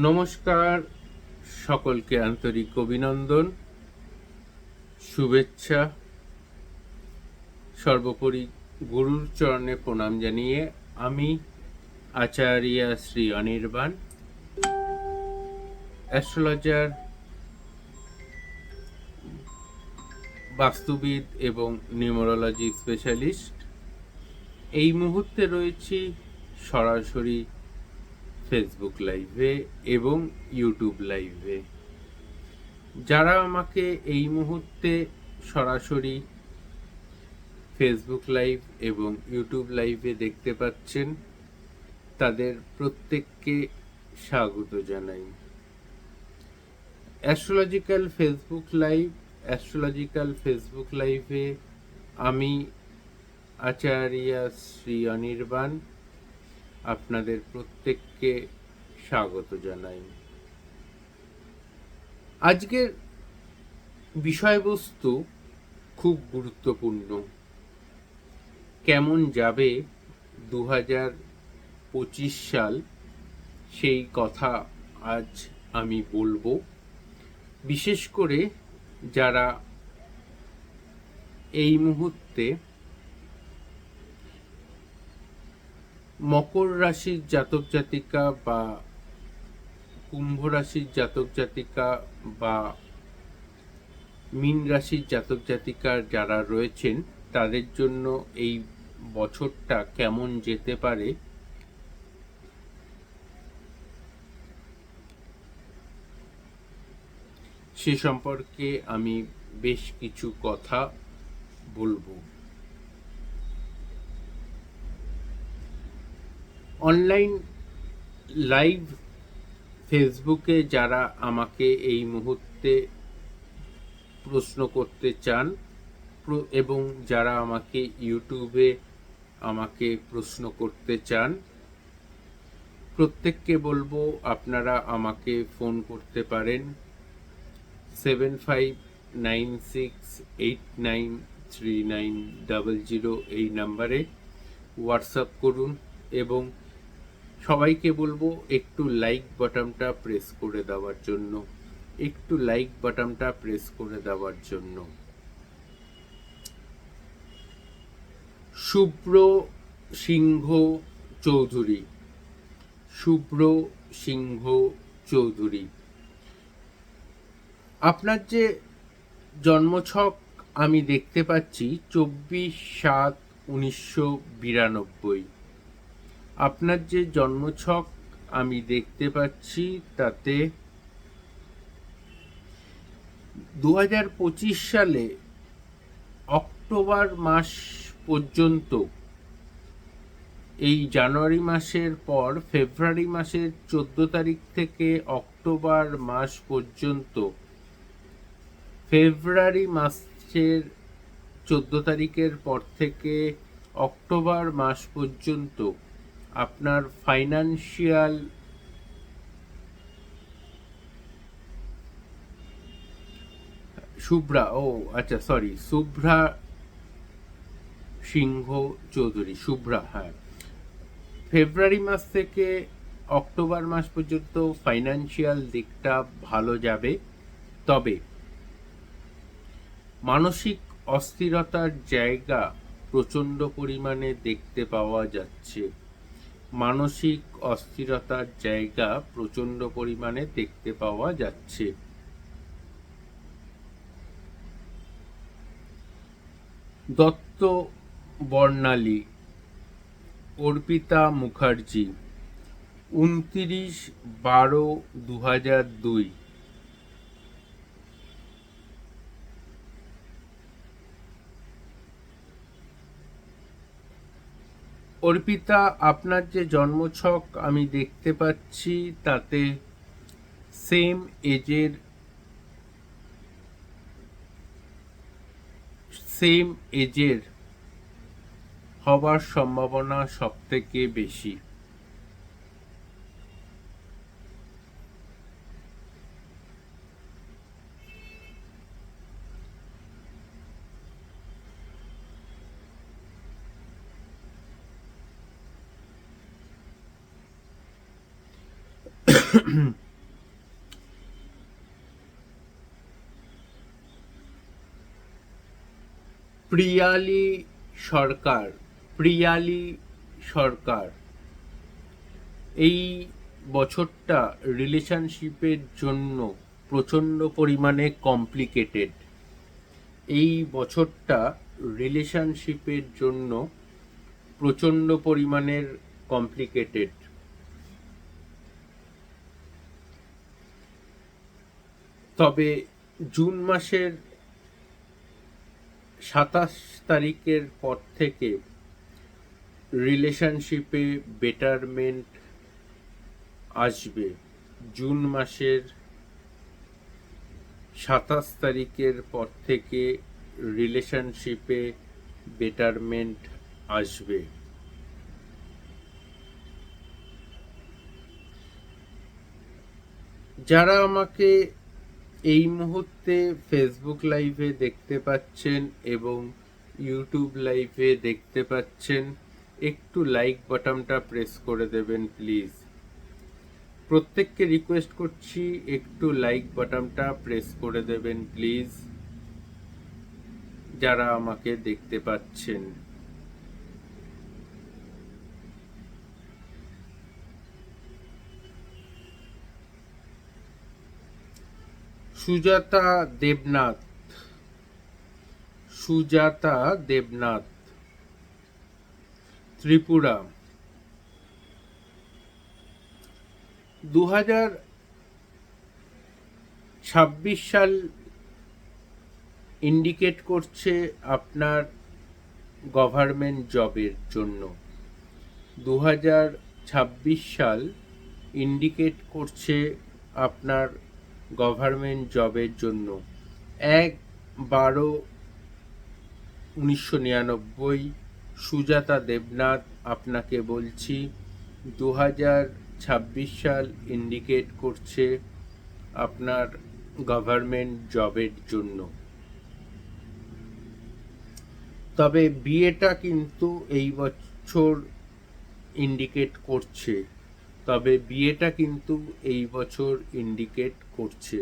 নমস্কার, সকলকে আন্তরিক অভিনন্দন, শুভেচ্ছা। সর্বোপরি গুরুর চরণে প্রণাম জানিয়ে আমি আচার্য শ্রী অনির্বাণ, অ্যাস্ট্রোলজার, বাস্তুবিদ এবং নিউমারোলজি স্পেশালিস্ট। এই মুহূর্তে রয়েছি সরাসরি ফেসবুক লাইভে এবং ইউটিউব লাইভে। যারা আমাকে এই মুহূর্তে সরাসরি ফেসবুক লাইভ এবং ইউটিউব লাইভে দেখতে পাচ্ছেন, তাদের প্রত্যেককে স্বাগত জানাই। অ্যাস্ট্রোলজিক্যাল ফেসবুক লাইভে আমি আচার্য শ্রী অনির্বাণ আপনাদের প্রত্যেককে স্বাগত জানাই। আজকের বিষয়বস্তু খুব গুরুত্বপূর্ণ। কেমন যাবে 2025 সাল, সেই কথা আজ আমি বলবো। বিশেষ করে যারা এই মুহূর্তে মকর রাশির জাতক জাতিকা বা কুম্ভ রাশির জাতক জাতিকা বা মীন রাশির জাতক জাতিকার যারা রয়েছেন, তাদের জন্য এই বছরটা কেমন যেতে পারে সে সম্পর্কে আমি বেশ কিছু কথা বলবো। অনলাইন লাইভ ফেসবুকে যারা আমাকে এই মুহূর্তে প্রশ্ন করতে চান এবং যারা আমাকে ইউটিউবে আমাকে প্রশ্ন করতে চান, প্রত্যেককে বলবো আপনারা আমাকে ফোন করতে পারেন 7596893900 এই নাম্বারে। হোয়াটসঅ্যাপ করুন এবং সবাইকে বলবো একটু লাইক বাটনটা প্রেস করে দেওয়ার জন্য। শুভ্র সিংহ চৌধুরী, আপনার যে জন্মছক আমি দেখতে পাচ্ছি 24/7/1992। আপনার যে জন্মছক আমি দেখতে পাচ্ছি তাতে 2025 সালে অক্টোবর মাস পর্যন্ত, এই জানুয়ারি মাসের পর ফেব্রুয়ারি মাসের 14 তারিখ থেকে অক্টোবর মাস পর্যন্ত, ফেব্রুয়ারি মাসের 14 তারিখের পর থেকে অক্টোবর মাস পর্যন্ত আপনার ফাইন্যান্সিয়াল শুভ্রা সিংহ চৌধুরী, ফেব্রুয়ারি মাস থেকে অক্টোবর মাস পর্যন্ত ফাইন্যান্সিয়াল দিকটা ভালো যাবে। তবে মানসিক অস্থিরতার জায়গা প্রচণ্ড পরিমাণে দেখতে পাওয়া যাচ্ছে। দত্ত বর্ণালী, অর্পিতা মুখার্জি, 29/12/2002। অর্পিতা, আপনার যে জন্মছক আমি দেখতে পাচ্ছি তাতে সেম এজের হবার সম্ভাবনা সবথেকে বেশি। প্রিয়ালি সরকার, প্রিয়ালি সরকার এই বছরটা রিলেশনশিপের জন্য প্রচণ্ড পরিমাণে কমপ্লিকেটেড। এই বছরটা রিলেশনশিপের জন্য প্রচণ্ড পরিমাণের কমপ্লিকেটেড। তবে জুন মাসের 27 তারিখের পর থেকে রিলেশনশিপে বেটারমেন্ট আসবে। জুন মাসের 27 তারিখের পর থেকে রিলেশনশিপে বেটারমেন্ট আসবে। যারা আমাকে এই মুহূর্তে ফেসবুক লাইভে দেখতে পাচ্ছেন এবং ইউটিউব লাইভে দেখতে পাচ্ছেন, একটু লাইক বাটনটা প্রেস করে দেবেন প্লিজ। প্রত্যেককে রিকোয়েস্ট করছি একটু লাইক বাটনটা প্রেস করে দেবেন প্লিজ, যারা আমাকে দেখতে পাচ্ছেন। সুজাতা দেবনাথ, সুজাতা দেবনাথ, ত্রিপুরা। 2026 সাল ইন্ডিকেট করছে আপনার গভর্নমেন্ট জবের জন্য। 2026 সাল ইন্ডিকেট করছে আপনার গভর্নমেন্ট জবের জন্য। 1/12/1999 সুজাতা দেবনাথ আপনাকে বলছি, 2026 সাল ইন্ডিকেট করছে আপনার গভর্নমেন্ট জবের জন্য। তবে বিয়েটা কিন্তু এই বছর ইন্ডিকেট করছে, তবে বিয়েটা কিন্তু এই বছর ইন্ডিকেট করছে।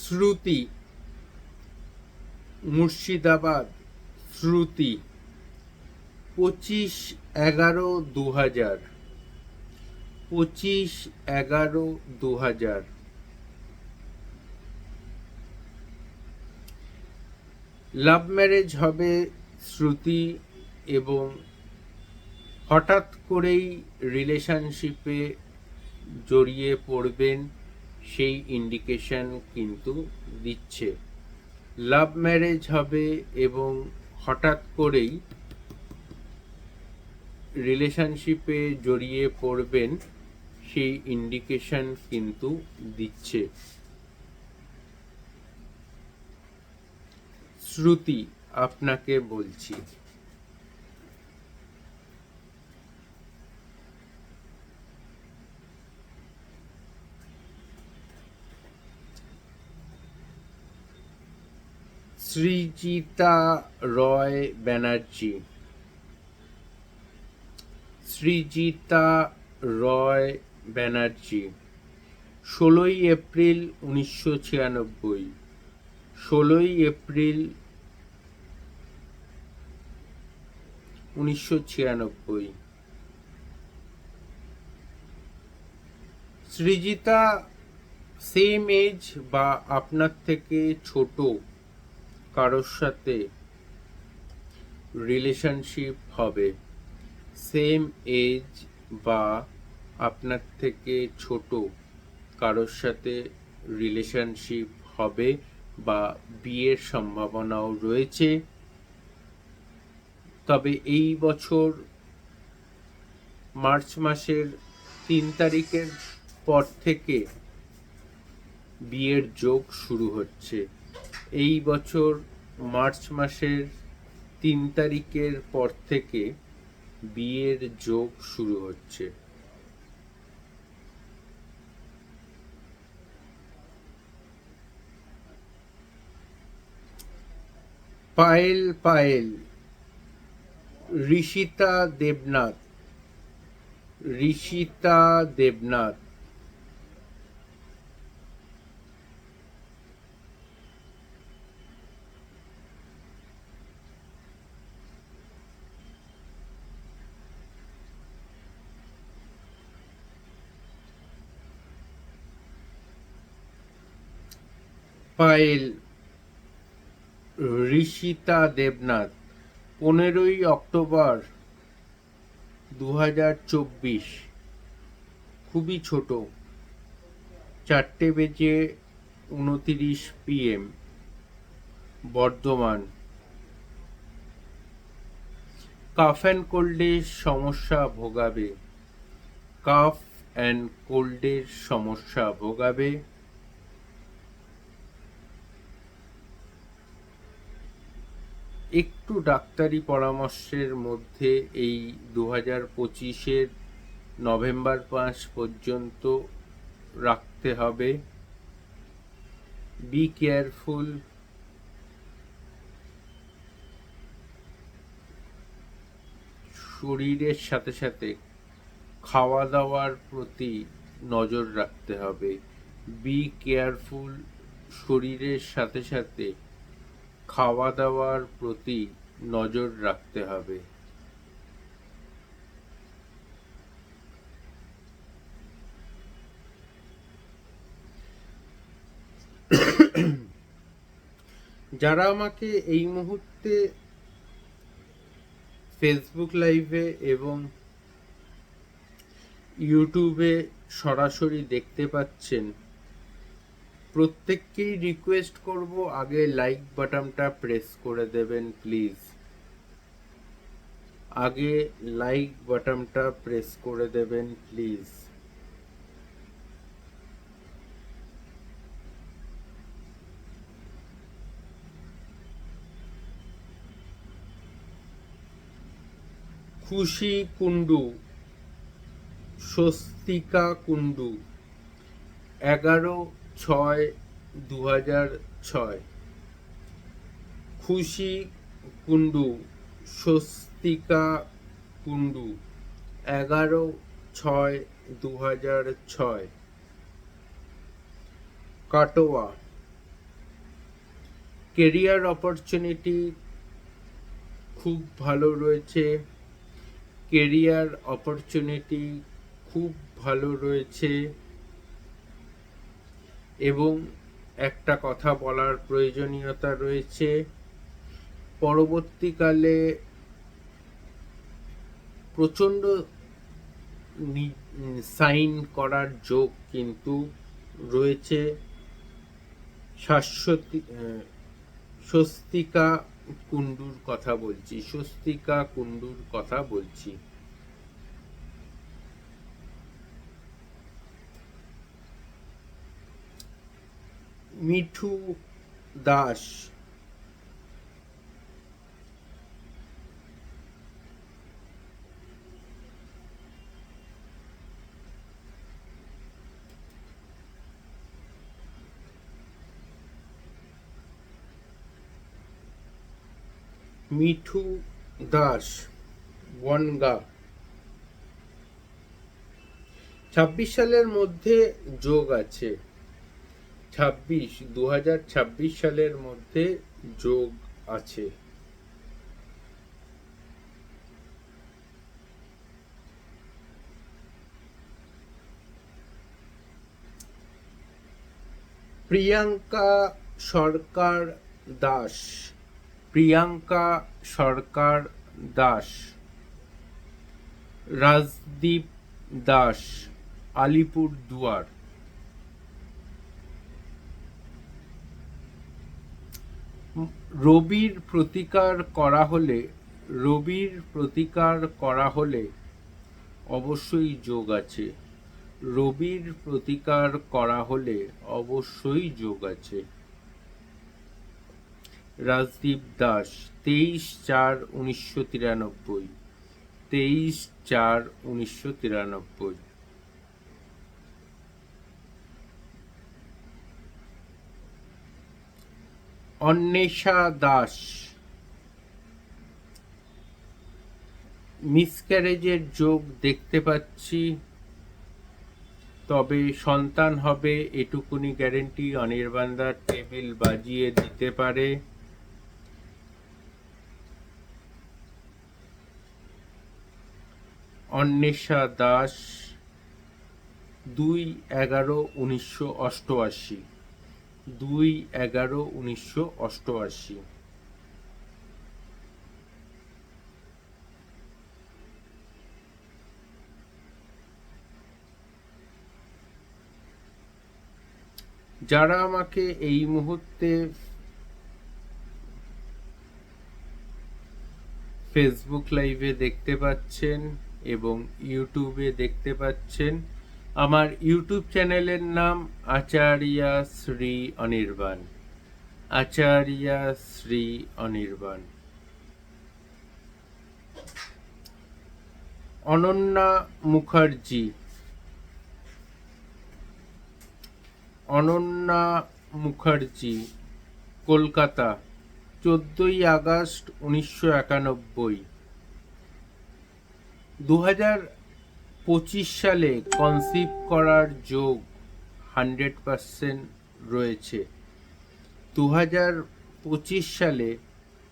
শ্রুতি, মুর্শিদাবাদ। শ্রুতি 25/11/2000, 25/11/2000। লাভ ম্যারেজ হবে শ্রুতি, এবং হঠাৎ করেই রিলেশনশিপে জড়িয়ে পড়বেন সেই ইন্ডিকেশন কিন্তু দিচ্ছে। লাভ ম্যারেজ হবে এবং হঠাৎ করেই রিলেশনশিপে জড়িয়ে পড়বেন সেই ইন্ডিকেশন কিন্তু দিচ্ছে। শ্রুতি আপনাকে বলছি। Srijita Roy Banerjee, Srijita Roy Banerjee 16 April 1996, 16 April 1996। Srijita same age বা আপনার থেকে ছোট কারোর সাথে রিলেশনশিপ হবে। সেম এজ বা আপনার থেকে ছোট কারোর সাথে রিলেশনশিপ হবে বা বিয়ের সম্ভাবনাও রয়েছে। তবে এই বছর মার্চ মাসের 3 তারিখের পর থেকে বিয়ের যোগ শুরু হচ্ছে। এই বছর মার্চ মাসের 3 তারিখের পর থেকে বিয়ের যোগ শুরু হচ্ছে। পায়েল পায়েল, ঋষিতা দেবনাথ, ঋষিতা দেবনাথ, পায়েল, ঋষিতা দেবনাথ, 15ই অক্টোবর 2024, খুবই ছোট, 4:29 PM, বর্ধমান। কাফ অ্যান্ড কোল্ডের সমস্যা ভোগাবে, কাফ অ্যান্ড কোল্ডের সমস্যা ভোগাবে। একটু ডাক্তারি পরামর্শের মধ্যে এই 2025-এর নভেম্বর মাস পর্যন্ত রাখতে হবে। Be careful. শরীরের সাথে সাথে খাওয়া দাওয়ার প্রতি নজর রাখতে হবে। Be careful. শরীরের সাথে সাথে খাওয়া দাওয়ার প্রতি নজর রাখতে হবে। যারা আমাকে এই মুহূর্তে ফেসবুক লাইভে এবং ইউটিউবে সরাসরি দেখতে পাচ্ছেন, প্রত্যেককেই রিকোয়েস্ট করব আগে লাইক বাটনটা প্রেস করে দেবেন প্লিজ। আগে লাইক বাটনটা প্রেস করে দেবেন প্লিজ। খুশি কুন্ডু, স্বস্তিকা কুন্ডু, 11/6/2006। খুশি কুন্ডু, স্বস্তিকা কুন্ডু, 11/6/2006। কাটোয়া। কেরিয়ার অপরচুনিটি খুব ভালো রয়েছে, কেরিয়ার অপরচুনিটি খুব ভালো রয়েছে। এবং একটা কথা বলার প্রয়োজনীয়তা রয়েছে, পরবর্তীকালে প্রচণ্ড সাইন করার যোগ কিন্তু রয়েছে। স্বস্তিকা কুন্ডুর কথা বলছি, স্বস্তিকা কুন্ডুর কথা বলছি। মিঠু দাস, মিঠু দাস, বনগা। 26 সালের মধ্যে যোগ আছে, 2026 সালের মধ্যে যোগ আছে। প্রিয়াঙ্কা সরকার দাস, প্রিয়াঙ্কা সরকার দাস, রাজদীপ দাস, আলিপুরদুয়ার। রবির প্রতিকার করা হলে, রবির প্রতিকার করা হলে অবশ্যই যোগ আছে, রবির প্রতিকার করা হলে অবশ্যই যোগ আছে। রাজদীপ দাস, 23/4/1993, 23/4/1993। অন্বেষা দাস, মিসক্যারেজের যোগ দেখতে পাচ্ছি, তবে সন্তান হবে এটুকুনি গ্যারেন্টি অনির্বাণদার টেবিল বাজিয়ে দিতে পারে। অন্বেষা দাস, 2/11/1988, 2/11/1988। যারা আমাকে এই মুহূর্তে ফেসবুক লাইভে দেখতে পাচ্ছেন এবং ইউটিউবে দেখতে পাচ্ছেন, আমার ইউটিউব চ্যানেলের নাম আচার্যা শ্রী অনির্বাণ, আচার্যা শ্রী অনির্বাণ। অনন্যা মুখার্জি, অনন্যা মুখার্জি, কলকাতা, 14 আগস্ট 1991। 2025 সালে কনসিভ করার যোগ 100% রয়েছে। 2025 সালে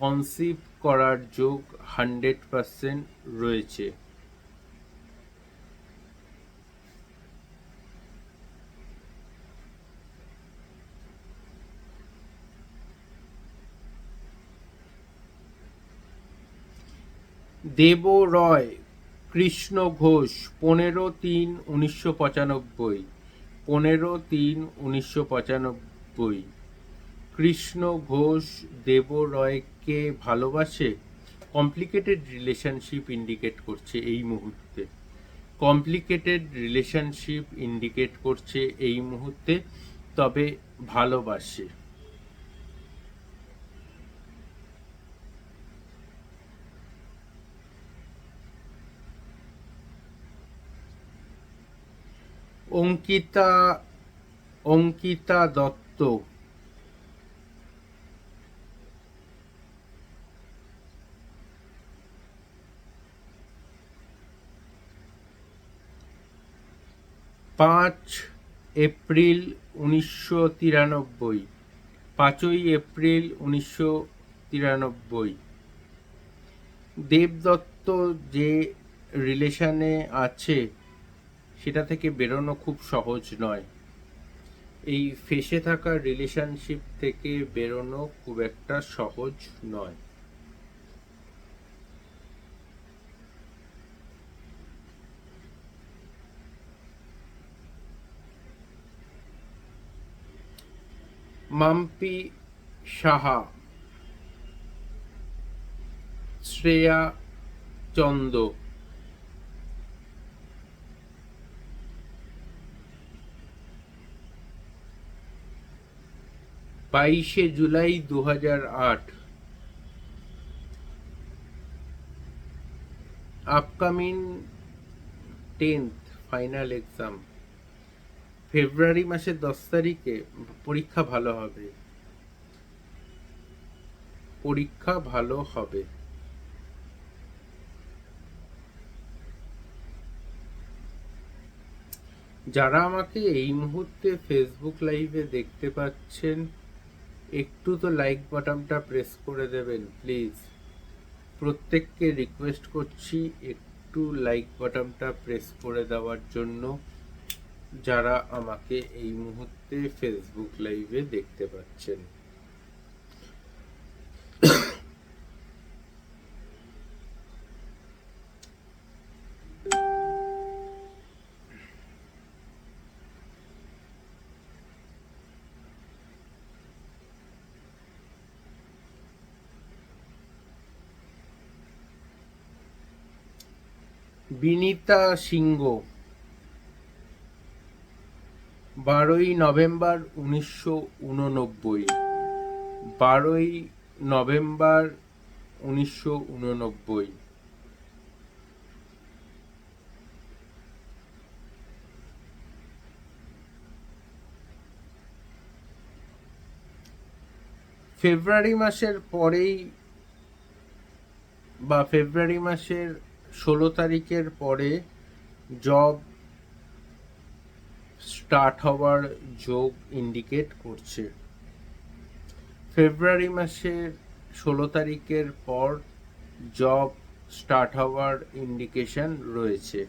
কনসিভ করার যোগ 100% রয়েছে। দেব রয় কৃষ্ণ ঘোষ, 15/3/1995, 15/3/1995। কৃষ্ণ ঘোষ দেব রয়কে ভালোবাসে? কমপ্লিকেটেড রিলেশনশিপ ইন্ডিকেট করছে এই মুহূর্তে, কমপ্লিকেটেড রিলেশনশিপ ইন্ডিকেট করছে এই মুহূর্তে, তবে ভালোবাসে। Ankita Dutta, 5 April 1993, 5 April 1993। দেবদত্ত যে রিলেশনে আছে সেটা থেকে বেরোনো খুব সহজ নয়। এই ফেসে থাকা রিলেশনশিপ থেকে বেরোনো খুব একটা সহজ নয়। Mampi Saha, Shreya Chanda, 22 July 2008। Upcoming 10th final exam, February মাসের 10 তারিখে। পরীক্ষা ভালো হবে, পরীক্ষা ভালো হবে। যারা আমাকে এই মুহূর্তে ফেসবুক লাইভে দেখতে পাচ্ছেন, একটু তো লাইক বাটনটা প্রেস করে দেবেন প্লিজ। প্রত্যেককে রিকোয়েস্ট করছি একটু লাইক বাটনটা প্রেস করে দেওয়ার জন্য, যারা আমাকে এই মুহূর্তে ফেসবুক লাইভে দেখতে পাচ্ছেন। বিনীতা সিংহ, 12 নভেম্বর 1989, 12 নভেম্বর 1989। ফেব্রুয়ারি মাসের পরেই বা ফেব্রুয়ারি মাসের 16 তারিখের পরে জব স্টার্ট হওয়ার যোগ ইন্ডিকেট করছে। ফেব্রুয়ারি মাসের 16 তারিখের পর জব স্টার্ট হওয়ার ইন্ডিকেশন রয়েছে।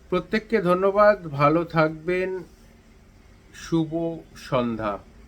প্রত্যেককে ধন্যবাদ, ভালো থাকবেন, শুভ সন্ধ্যা।